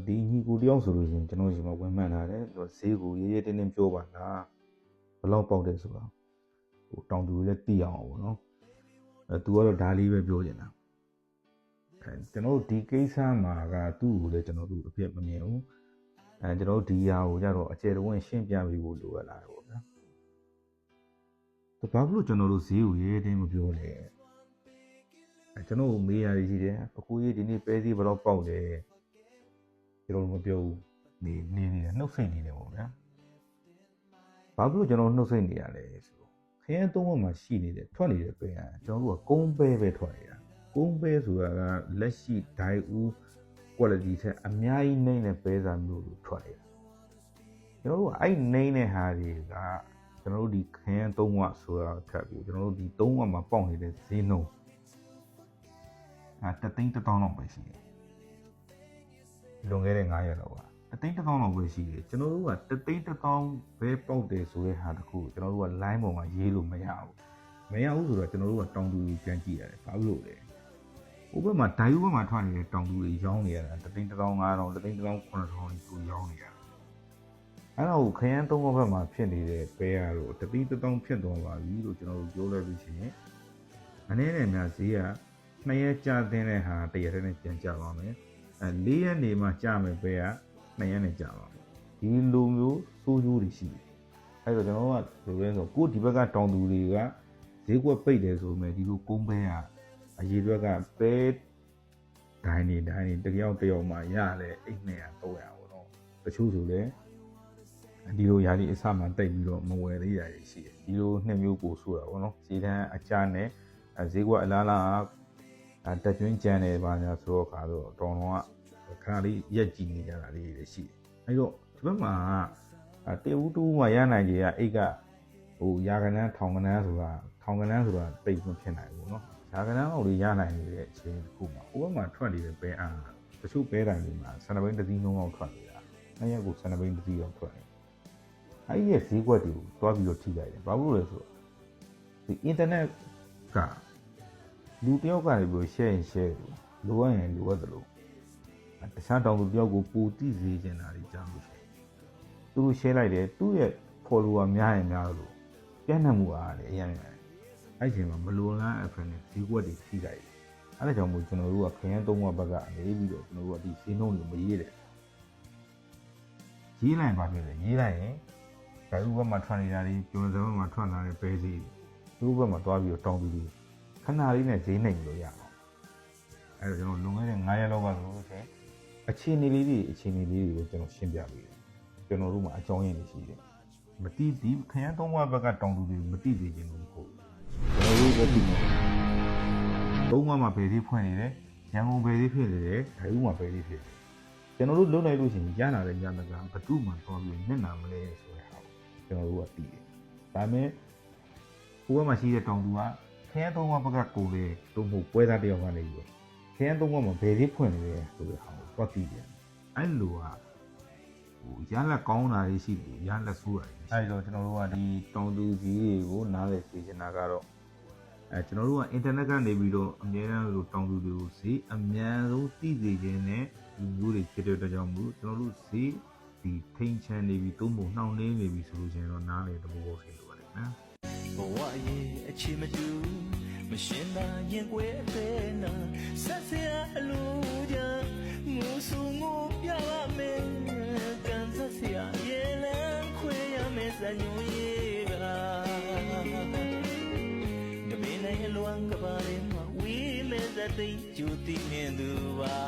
ဒီညီကိုတယောက်ဆိုလို့ရှိရင်ကျွန်တော်ရှင်မှာဝင်မှန်းထားတယ်ဈေးကိုရေးရေးတင်းတင်းပြောပါလားဘယ်လောက်ပေါက်တယ်ဆိုတာဟိုတောင်သူတွေလည်းသိအောင်ပေါ့နော်သူကတော့ဒါလေးပဲပြောနေတာကျွန်တော်တို့ဒီကိစ္စမှာကသူ့ကိုလည်းကျွန်တော်တို့အပြစ်မမြင်ဘူးကျွန်တော်တို့ဒီဟာကိုကြတော့အကျယ်တဝင့်ရှင်းပြပေးဖို့လိုရလာတယ်ပေါ့ဗျာဘာဖြစ်လို့ကျွန်တော်တို့ဈေးကိုရေးတင်းမပြောလဲကျွန်တော်မေးရတယ်ရှိတယ်အကိုကြီးဒီနေ့ပဲစည်းဘယ်တော့ပေါက်တယ်ကျွန်တော်မပြောဘူးနေနှုတ်ဆိတ်နေတယ်ပေါ့ဗျာဘာဖြစ်လို့ကျွန်တော်နှုတ်ဆိတ်နေရလဲဆိုခရမ်းသုံးဘက်မှာရှိနေတဲ့ထွက်နေတဲ့ပဲကျွန်တော်တို့ကကုန်းပဲထွက်နေတာကုန်းပဲဆိုတာကလက်ရှိဒိုင်ဦး quality ထက်အများကြီးနှိမ့်တဲ့ပဲစာမျိုးလို့ထွက်နေတာကျွန်တော်တို့ကအဲ့နှိမ့်တဲ့ဟာတွေကကျွန်တော်တို့ဒီခရမ်းသုံးဘက်ဆိုတာထက်ကိုကျွန်တော်တို့ဒီသုံးဘက်မှာပေါက်နေတဲ့ဈေးနှုန်းတသိန်း1000လောက်ပဲရှိတယ်လွန်ခဲ့တဲ့9ရက်လောက်ကတသိန်း1000လောက်ပဲရှိတယ်ကျွန်တော်တို့ကတသိန်း1000ပဲပေါက်တယ်ဆိုတဲ့ဟာတခုကျွန်တော်တို့က line ပေါ်မှာရေးလို့မရဘူးဆိုတော့ကျွန်တော်တို့ကတောင်သူကြီးပြန်ကြည့်ရတယ်ဘာလို့လဲဟိုဘက်မှာဒိုင်ဦးဘက်မှာထွက်နေတဲ့တောင်သူတွေရောင်းနေရတာတသိန်း1500တသိန်း9000ကိုရောင်းနေရတာအဲ့တော့ခရမ်းသုံးဘက်မှာဖြစ်နေတဲ့ပဲရတော့တသိန်း1000ဖြစ်သွားပါပြီလို့ကျွန်တော်တို့ပြောလိုက်လို့ရှိရင်အနည်းနဲ့များဈေးက2ရက်ကြာတဲ့ဟာတရက်တည်းနဲ့ပြန်ကျသွားမယ်4ရက်နေမှကြာမယ်ပဲက2ရက်နဲ့ကြာသွားမယ်ဒီလိုမျိုးစိုးကျိုးတွေရှိတယ်အဲ့တော့ကျွန်တော်ကဘယ်လိုလဲဆိုကိုဒီဘက်ကတောင်သူတွေကဈေးကွက်ပိတ်တယ်ဆိုမယ်ဒီလိုကုန်းပဲကအရေးအတွက်ကပဲဒိုင်းနေတယောက်မှရတယ်အိတ်200 300ပေါ့နော်တချို့ဆိုလည်းဒီလိုယာဒီအစမှတိတ်ပြီးတော့မဝယ်သေးရရှိတယ်ဒီလိုနှစ်မျိုးကိုဆိုးတာပေါ့နော်ဈေးတန်းအကျနဲ့ဈေးကွက်အလားလားတက်ကျွင်းကြံတယ်ပါညာဆိုတော့ခါတော့တော်တော်ကခါလေးရက်ကြည့်နေကြတာလေးတွေရှိတယ်အဲ့တော့ဒီဘက်မှာတေဦးတူးမှရနိုင်ကြအိတ်ကဟိုရာကနန်းထောင်ကနန်းဆိုတာတိတ်မဖြစ်နိုင်ဘူးเนาะရာကနန်းအောင်လေးရနိုင်နေတဲ့အချိန်တစ်ခုမှာဟိုဘက်မှာထွက်နေတဲ့ပဲအားတချို့ပဲတိုင်းတွေမှာဆန်ဘိန်းတစ်စီးလုံးအောင်ထွက်နေတာနှစ်ရက်ကိုဆန်ဘိန်းတစ်စီးအောင်ထွက်နေအဲ့ဒီရဲ့ဈေးကွက်တွေကိုတွားပြီးတော့ထိလိုက်တယ်ဘာလို့လဲဆိုတော့ဒီ internet ကလူတယောက်ကနေပြီး share လိုရရင်လိုရတယ်လို့တခြားတောင်သူတယောက်ကိုပူတိစေချင်တာတွေကြောင့်လို့သူတို့ share လိုက်တယ်သူ့ရဲ့ follower များရင်များလို့ပြန့်နှံ့မှုအားလည်းအရင်အဲ့ဒီချိန်မှာမလိုလားအဖက်နဲ့ဈေးကွက်တွေထိလိုက်တယ်အဲ့ဒါကြောင့်မို့ကျွန်တော်တို့ကခရမ်းသုံးဘက်ကနေပြီးတော့ကျွန်တော်တို့ကဒီဈေးနှုန်းတွေမရေးတယ်ရေးလိုက်ပါပြီလေရေးလိုက်ရင်ဒါဥပမာထွက်နေတာတွေကျွန်းစံဘက်မှာထွက်လာတဲ့ပဲစီသူ့ဘက်မှာတွားပြီးတော့တောင်းပြီးခဏလေးနဲ့ဈေးနှိမ်လို့ရအောင်အဲ့တော့ကျွန်တော်လွန်ခဲ့တဲ့9ရက်လောက်ကဆိုလို့ရှိရင်အခြေအနေလေးတွေကိုကျွန်တော်ရှင်းပြပေးတယ်ကျွန်တော်တို့မှာအကြောင်းရင်းတွေရှိတယ်မတိဒီခရမ်းသုံးဘက်ကတောင်းသူတွေမတိသေးခြင်းလို့ပေါ့ကျွန်တော်တို့ပဲတိတယ်သုံးဘက်မှာပဲသေးဖွင့်နေတယ်ရန်ကုန်ပဲသေးဖြစ်နေတယ်ဒိုင်ဦးမှာပဲသေးဖြစ်တယ်ကျွန်တော်တို့လုံလိုက်လို့ရှိရင်ရလာတဲ့ညမကဘသူ့မှသွားပြီးမျက်နှာမလဲဆိုတဲ့ဟာကျွန်တော်တို့ကတိတယ်ဒါပေမဲ့ဟိုဘက်မှာရှိတဲ့တောင်သူကခရမ်းသုံးဘက်ကကိုလေတို့မဟုတ်ပွဲသားတယောက်ကနေပြီးခရမ်းသုံးဘက်မှာဘယ်သေးဖွင့်နေလဲဆိုတဲ့ဟာကိုသွားတိတယ်အဲ့လိုကဟိုရလက်ကောင်းတာတွေရှိတယ်ရလက်ဆိုးတာတွေအဲ့တော့ကျွန်တော်တို့ကဒီတောင်သူကြီးတွေကိုနားလည်သိချင်တာကတော့ကျွန်တော်တို့က internet ကနေပြီးတော့အများအားလို့တောင်သူတွေကိုဈေးအများဆုံးသိစေခြင်းနဲ့ဒီမျိုးတွေဖြစ်တဲ့အတွက်ကြောင့်မို့ကျွန်တော်တို့ဈေးဒီထိန်ချန်နေပြီးသုံးဖို့နှောင့်နှေးနေပြီဆိုလို့ရှိရင်တော့နားလေသဘောပေါက်စေလိုပါတယ်နော်ဘဝရဲ့အခြေမတူမရှင်းတာရင်ကွယ်တဲ့နာဆက်စရာအလိုကြငိုဆူငိုပြရမယ်ကန်ဆက်စရာရေလန်းခွေရမယ်စညွေးကတမင်းနဲ့လွမ်းကပါရင်ဝီမဲတဲ့ကျူတီနေသူပါ